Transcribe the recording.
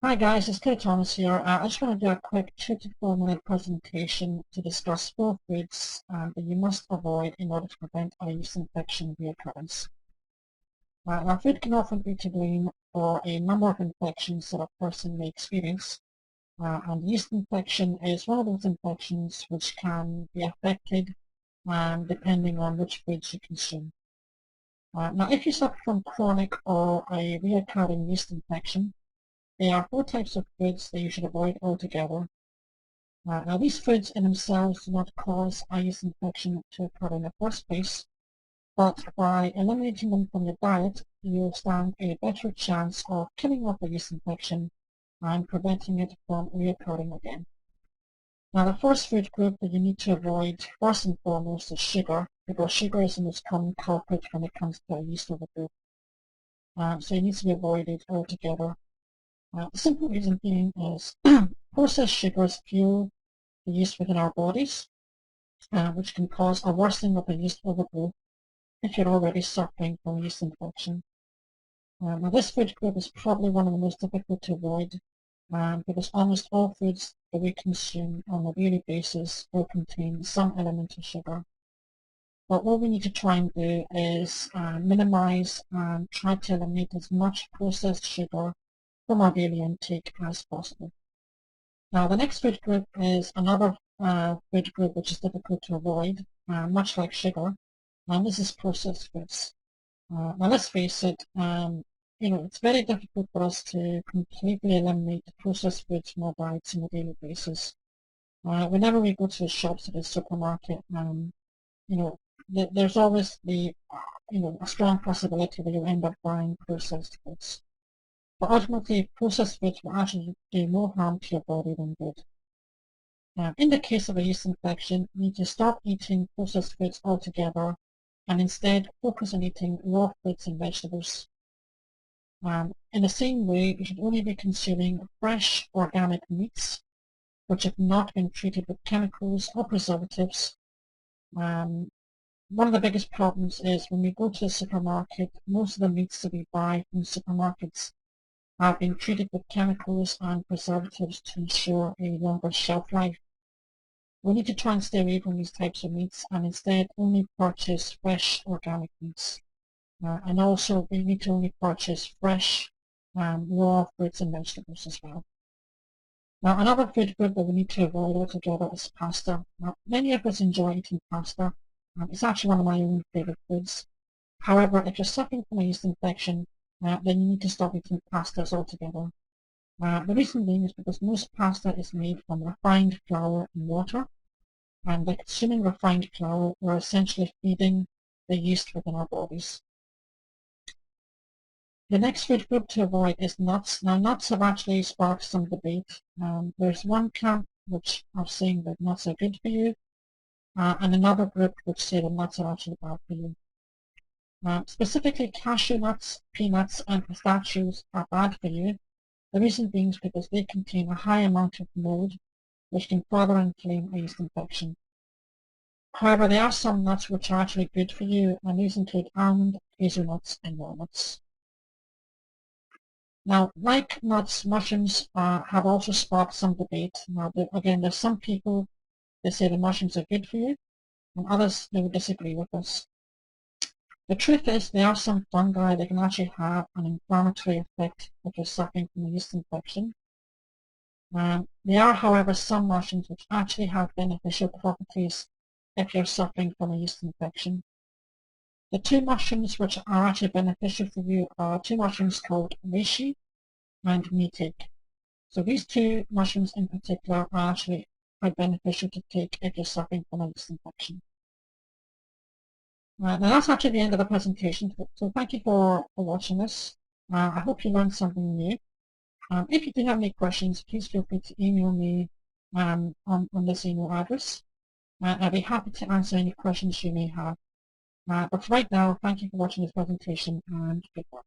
Hi guys, it's Kate Thomas here. I just want to do a quick 2 to 4 minute presentation to discuss 4 foods that you must avoid in order to prevent a yeast infection reoccurrence. Now, food can often be to blame for a number of infections that a person may experience, and yeast infection is one of those infections which can be affected depending on which foods you consume. Now, if you suffer from chronic or a reoccurring yeast infection, there are 4 types of foods that you should avoid altogether. Now, these foods in themselves do not cause a yeast infection to occur in the first place, but by eliminating them from your diet, you'll stand a better chance of killing off the yeast infection and preventing it from reoccurring again. Now, the first food group that you need to avoid first and foremost is sugar, because sugar is the most common culprit when it comes to a yeast overgrowth. So it needs to be avoided altogether. The simple reason being is processed sugars fuel the yeast within our bodies, which can cause a worsening of the yeast overgrowth if you're already suffering from yeast infection. Now, this food group is probably one of the most difficult to avoid because almost all foods that we consume on a daily basis will contain some element of sugar. But what we need to try and do is minimize and try to eliminate as much processed sugar from our daily intake as possible. Now, the next food group is another food group which is difficult to avoid, much like sugar, and this is processed foods. Now, let's face it, it's very difficult for us to completely eliminate processed foods from our diets on a daily basis. Whenever we go to the shops or the supermarket, there's always a strong possibility that you'll end up buying processed foods. But ultimately, processed foods will actually do more harm to your body than good. In the case of a yeast infection, you need to stop eating processed foods altogether and instead focus on eating raw fruits and vegetables. In the same way, you should only be consuming fresh organic meats which have not been treated with chemicals or preservatives. One of the biggest problems is when we go to the supermarket, most of the meats that we buy from supermarkets have been treated with chemicals and preservatives to ensure a longer shelf life. We need to try and stay away from these types of meats and instead only purchase fresh organic meats. And also we need to only purchase fresh raw fruits and vegetables as well. Now, another food group that we need to avoid altogether is pasta. Now, many of us enjoy eating pasta. It's actually one of my own favorite foods. However, if you're suffering from a yeast infection, then you need to stop eating pastas altogether. The reason being is because most pasta is made from refined flour and water, and by consuming refined flour, we're essentially feeding the yeast within our bodies. The next food group to avoid is nuts. Now, nuts have actually sparked some debate. There's one camp which are saying that nuts are good for you, and another group which say that nuts are actually bad for you. Specifically, cashew nuts, peanuts, and pistachios are bad for you. The reason being is because they contain a high amount of mold, which can further inflame a yeast infection. However, there are some nuts which are actually good for you, and these include almond, hazelnuts, and walnuts. Now, like nuts, mushrooms have also sparked some debate. Now, again, there's some people that say the mushrooms are good for you, and others they would disagree with us. The truth is, there are some fungi that can actually have an inflammatory effect if you're suffering from a yeast infection. There are, however, some mushrooms which actually have beneficial properties if you're suffering from a yeast infection. The 2 mushrooms which are actually beneficial for you are 2 mushrooms called reishi and meatig. So these 2 mushrooms in particular are actually quite beneficial to take if you're suffering from a yeast infection. Now that's actually the end of the presentation, so thank you for watching this. I hope you learned something new. If you do have any questions, please feel free to email me on this email address. I'd be happy to answer any questions you may have. But for right now, thank you for watching this presentation and good luck.